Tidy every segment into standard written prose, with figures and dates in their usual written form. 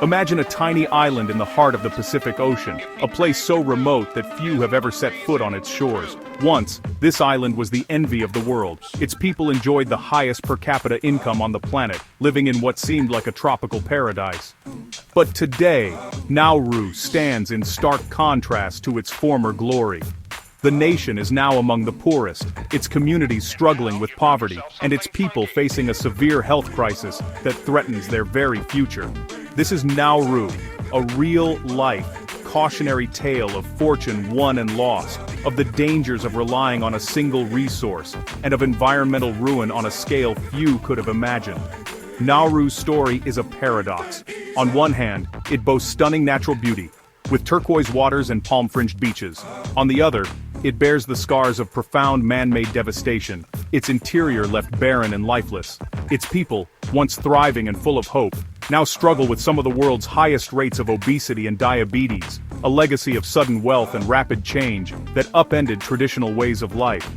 Imagine a tiny island in the heart of the Pacific Ocean, a place so remote that few have ever set foot on its shores. Once, this island was the envy of the world. Its people enjoyed the highest per capita income on the planet, living in what seemed like a tropical paradise. But today, Nauru stands in stark contrast to its former glory. The nation is now among the poorest, its communities struggling with poverty, and its people facing a severe health crisis that threatens their very future. This is Nauru, a real-life, cautionary tale of fortune won and lost, of the dangers of relying on a single resource, and of environmental ruin on a scale few could have imagined. Nauru's story is a paradox. On one hand, it boasts stunning natural beauty, with turquoise waters and palm-fringed beaches. On the other, it bears the scars of profound man-made devastation, its interior left barren and lifeless. Its people, once thriving and full of hope, now struggle with some of the world's highest rates of obesity and diabetes, a legacy of sudden wealth and rapid change that upended traditional ways of life.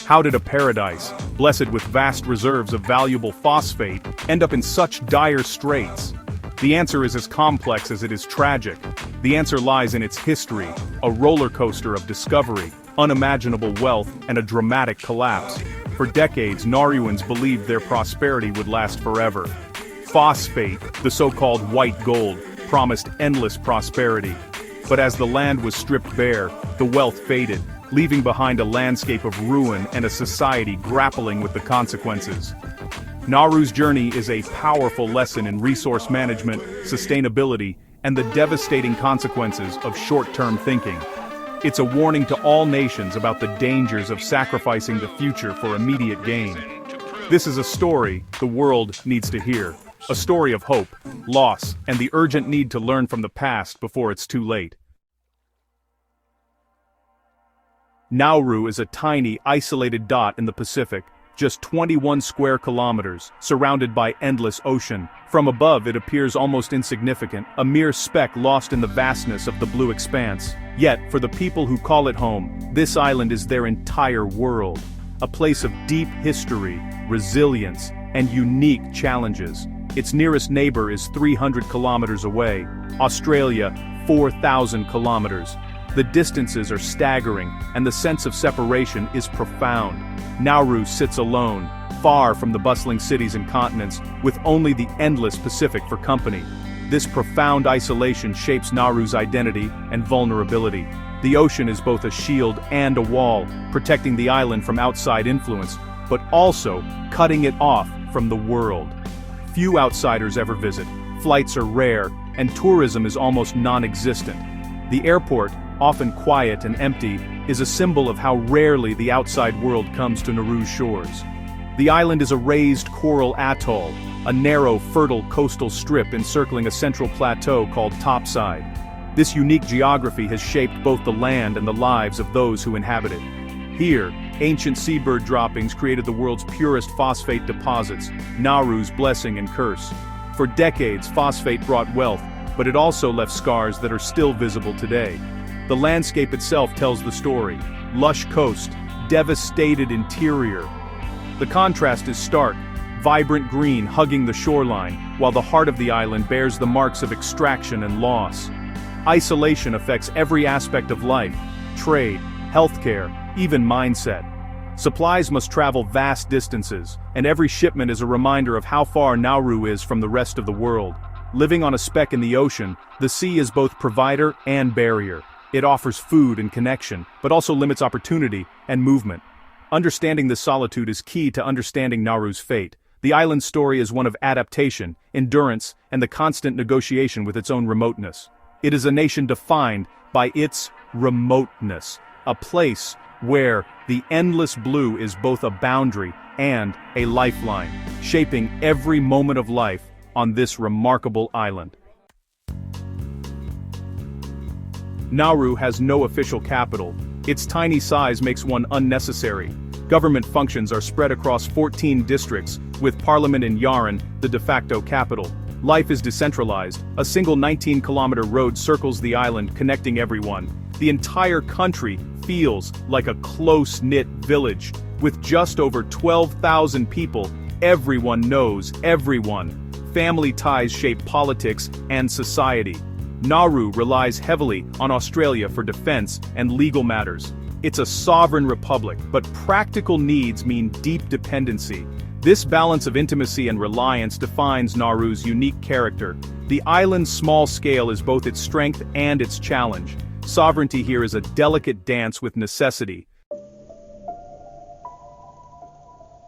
How did a paradise, blessed with vast reserves of valuable phosphate, end up in such dire straits? The answer is as complex as it is tragic. The answer lies in its history, a roller coaster of discovery, unimaginable wealth, and a dramatic collapse. For decades, Nauruans believed their prosperity would last forever. Phosphate, the so-called white gold, promised endless prosperity. But as the land was stripped bare, the wealth faded, leaving behind a landscape of ruin and a society grappling with the consequences. Nauru's journey is a powerful lesson in resource management, sustainability, and the devastating consequences of short-term thinking. It's a warning to all nations about the dangers of sacrificing the future for immediate gain. This is a story the world needs to hear. A story of hope, loss, and the urgent need to learn from the past before it's too late. Nauru is a tiny, isolated dot in the Pacific, just 21 square kilometers, surrounded by endless ocean. From above it appears almost insignificant, a mere speck lost in the vastness of the blue expanse. Yet, for the people who call it home, this island is their entire world. A place of deep history, resilience, and unique challenges. Its nearest neighbor is 300 kilometers away, Australia 4,000 kilometers. The distances are staggering, and the sense of separation is profound. Nauru sits alone, far from the bustling cities and continents, with only the endless Pacific for company. This profound isolation shapes Nauru's identity and vulnerability. The ocean is both a shield and a wall, protecting the island from outside influence, but also cutting it off from the world. Few outsiders ever visit, flights are rare, and tourism is almost non-existent. The airport, often quiet and empty, is a symbol of how rarely the outside world comes to Nauru's shores. The island is a raised coral atoll, a narrow, fertile coastal strip encircling a central plateau called Topside. This unique geography has shaped both the land and the lives of those who inhabit it. Here, ancient seabird droppings created the world's purest phosphate deposits, Nauru's blessing and curse. For decades, phosphate brought wealth, but it also left scars that are still visible today. The landscape itself tells the story. Lush coast, devastated interior. The contrast is stark, vibrant green hugging the shoreline, while the heart of the island bears the marks of extraction and loss. Isolation affects every aspect of life, trade, healthcare, even mindset. Supplies must travel vast distances, and every shipment is a reminder of how far Nauru is from the rest of the world. Living on a speck in the ocean, the sea is both provider and barrier. It offers food and connection, but also limits opportunity and movement. Understanding this solitude is key to understanding Nauru's fate. The island's story is one of adaptation, endurance, and the constant negotiation with its own remoteness. It is a nation defined by its remoteness, a place where the endless blue is both a boundary and a lifeline, shaping every moment of life on this remarkable island. Nauru has no official capital. Its tiny size makes one unnecessary. Government functions are spread across 14 districts, with Parliament in Yaren, the de facto capital. Life is decentralized. A single 19-kilometer road circles the island, connecting everyone. The entire country feels like a close-knit village. With just over 12,000 people, everyone knows everyone. family ties shape politics and society. Nauru relies heavily on Australia for defense and legal matters. It's a sovereign republic, but practical needs mean deep dependency. This balance of intimacy and reliance defines Nauru's unique character. The island's small scale is both its strength and its challenge. Sovereignty here is a delicate dance with necessity.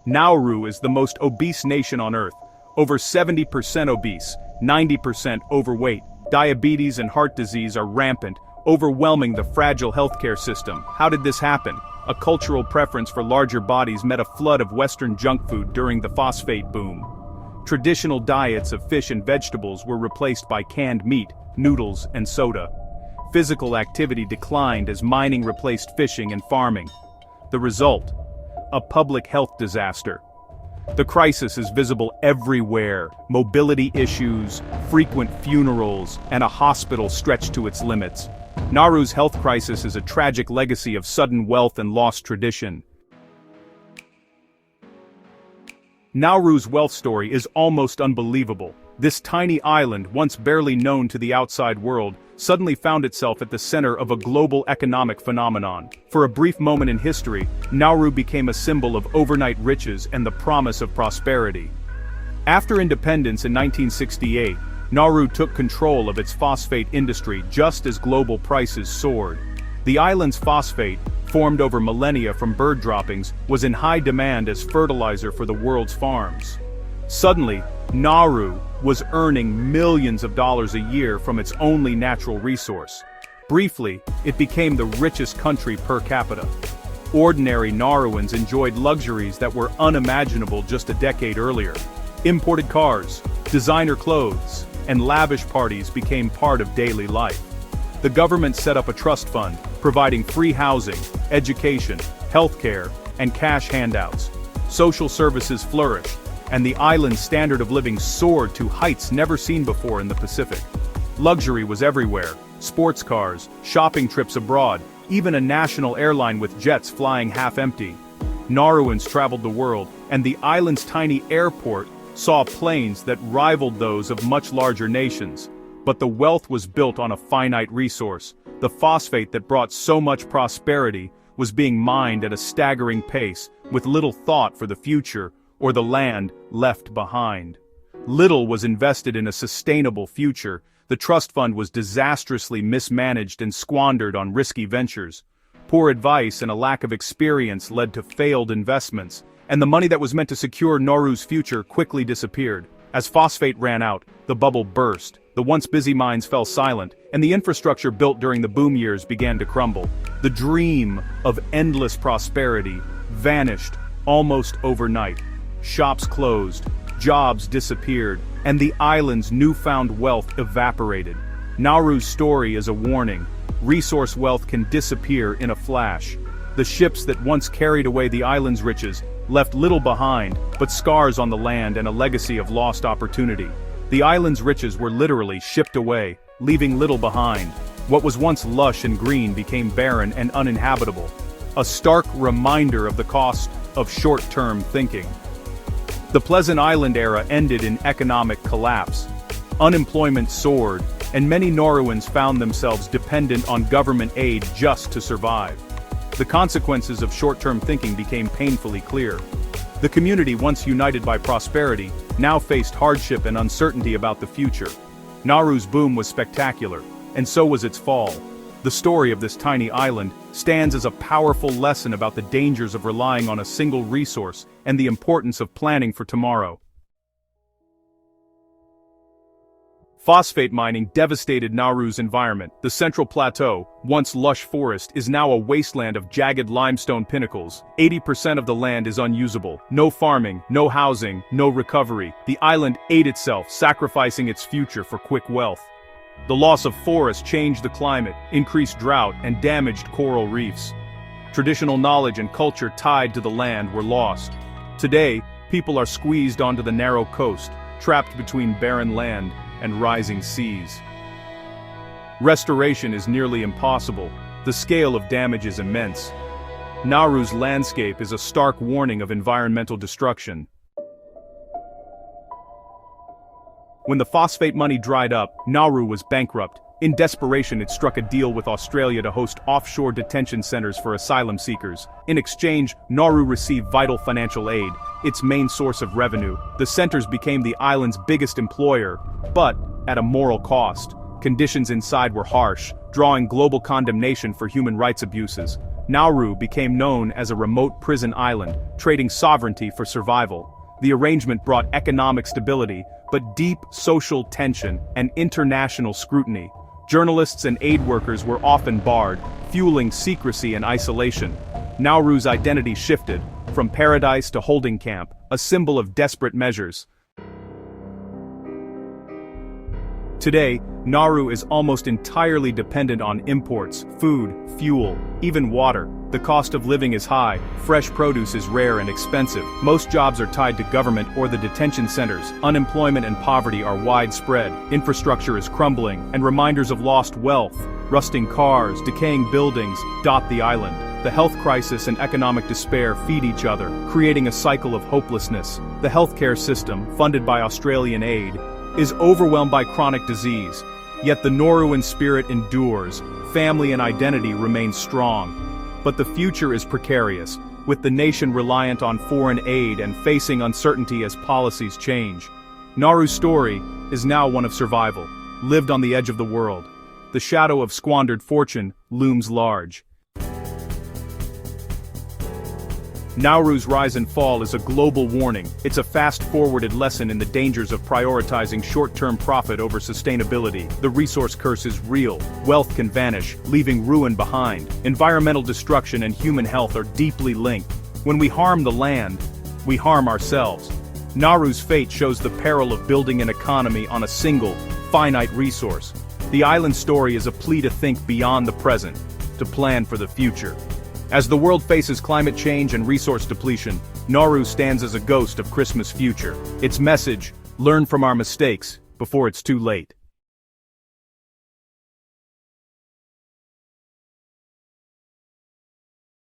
Nauru is the most obese nation on Earth. Over 70% obese, 90% overweight. Diabetes and heart disease are rampant, overwhelming the fragile healthcare system. How did this happen? A cultural preference for larger bodies met a flood of Western junk food during the phosphate boom. Traditional diets of fish and vegetables were replaced by canned meat, noodles, and soda. Physical activity declined as mining replaced fishing and farming. The result? A public health disaster. The crisis is visible everywhere: mobility issues, frequent funerals, and a hospital stretched to its limits. Nauru's health crisis is a tragic legacy of sudden wealth and lost tradition. Nauru's wealth story is almost unbelievable. This tiny island, once barely known to the outside world, suddenly found itself at the center of a global economic phenomenon. For a brief moment in history, Nauru became a symbol of overnight riches and the promise of prosperity. After independence in 1968, Nauru took control of its phosphate industry just as global prices soared. The island's phosphate, formed over millennia from bird droppings, was in high demand as fertilizer for the world's farms. Suddenly, Nauru was earning millions of dollars a year from its only natural resource. Briefly, it became the richest country per capita. Ordinary Nauruans enjoyed luxuries that were unimaginable just a decade earlier. Imported cars, designer clothes, and lavish parties became part of daily life. The government set up a trust fund, providing free housing, education, healthcare, and cash handouts. Social services flourished, and the island's standard of living soared to heights never seen before in the Pacific. Luxury was everywhere: sports cars, shopping trips abroad, even a national airline with jets flying half empty. Nauruans traveled the world, and the island's tiny airport saw planes that rivaled those of much larger nations. But the wealth was built on a finite resource. The phosphate that brought so much prosperity was being mined at a staggering pace, with little thought for the future or the land left behind. Little was invested in a sustainable future. The trust fund was disastrously mismanaged and squandered on risky ventures. Poor advice and a lack of experience led to failed investments, and the money that was meant to secure Nauru's future quickly disappeared. As phosphate ran out, the bubble burst. The once busy mines fell silent, and the infrastructure built during the boom years began to crumble. The dream of endless prosperity vanished almost overnight. Shops closed, jobs disappeared, and the island's newfound wealth evaporated. Nauru's story is a warning. Resource wealth can disappear in a flash. The ships that once carried away the island's riches left little behind but scars on the land and a legacy of lost opportunity. The island's riches were literally shipped away, leaving little behind. What was once lush and green became barren and uninhabitable. A stark reminder of the cost of short-term thinking. The Pleasant Island era ended in economic collapse. Unemployment soared, and many Nauruans found themselves dependent on government aid just to survive. The consequences of short-term thinking became painfully clear. The community, once united by prosperity, now faced hardship and uncertainty about the future. Nauru's boom was spectacular, and so was its fall. The story of this tiny island stands as a powerful lesson about the dangers of relying on a single resource and the importance of planning for tomorrow. Phosphate mining devastated Nauru's environment. The central plateau, once lush forest, is now a wasteland of jagged limestone pinnacles. 80% of the land is unusable. No farming, no housing, no recovery. The island ate itself, sacrificing its future for quick wealth. The loss of forest changed the climate, increased drought, and damaged coral reefs. Traditional knowledge and culture tied to the land were lost. Today, people are squeezed onto the narrow coast, trapped between barren land and rising seas. Restoration is nearly impossible. The scale of damage is immense. Nauru's landscape is a stark warning of environmental destruction. When the phosphate money dried up, Nauru was bankrupt. In desperation, it struck a deal with Australia to host offshore detention centers for asylum seekers. In exchange, Nauru received vital financial aid, its main source of revenue. The centers became the island's biggest employer, but at a moral cost. Conditions inside were harsh, drawing global condemnation for human rights abuses. Nauru became known as a remote prison island, trading sovereignty for survival. The arrangement brought economic stability, but deep social tension and international scrutiny. Journalists and aid workers were often barred, fueling secrecy and isolation. Nauru's identity shifted, from paradise to holding camp, a symbol of desperate measures. Today, Nauru is almost entirely dependent on imports, food, fuel, even water. The cost of living is high, fresh produce is rare and expensive. Most jobs are tied to government or the detention centers. Unemployment and poverty are widespread. Infrastructure is crumbling, and reminders of lost wealth, rusting cars, decaying buildings, dot the island. The health crisis and economic despair feed each other, creating a cycle of hopelessness. The healthcare system, funded by Australian aid, is overwhelmed by chronic disease. Yet the Nauruan spirit endures, family and identity remain strong. But the future is precarious, with the nation reliant on foreign aid and facing uncertainty as policies change. Nauru's story is now one of survival, lived on the edge of the world. The shadow of squandered fortune looms large. Nauru's rise and fall is a global warning. It's a fast-forwarded lesson in the dangers of prioritizing short-term profit over sustainability. The resource curse is real. Wealth can vanish, leaving ruin behind. Environmental destruction and human health are deeply linked. When we harm the land, we harm ourselves. Nauru's fate shows the peril of building an economy on a single, finite resource. The island story is a plea to think beyond the present, to plan for the future. As the world faces climate change and resource depletion, Nauru stands as a ghost of Christmas future. Its message: learn from our mistakes before it's too late.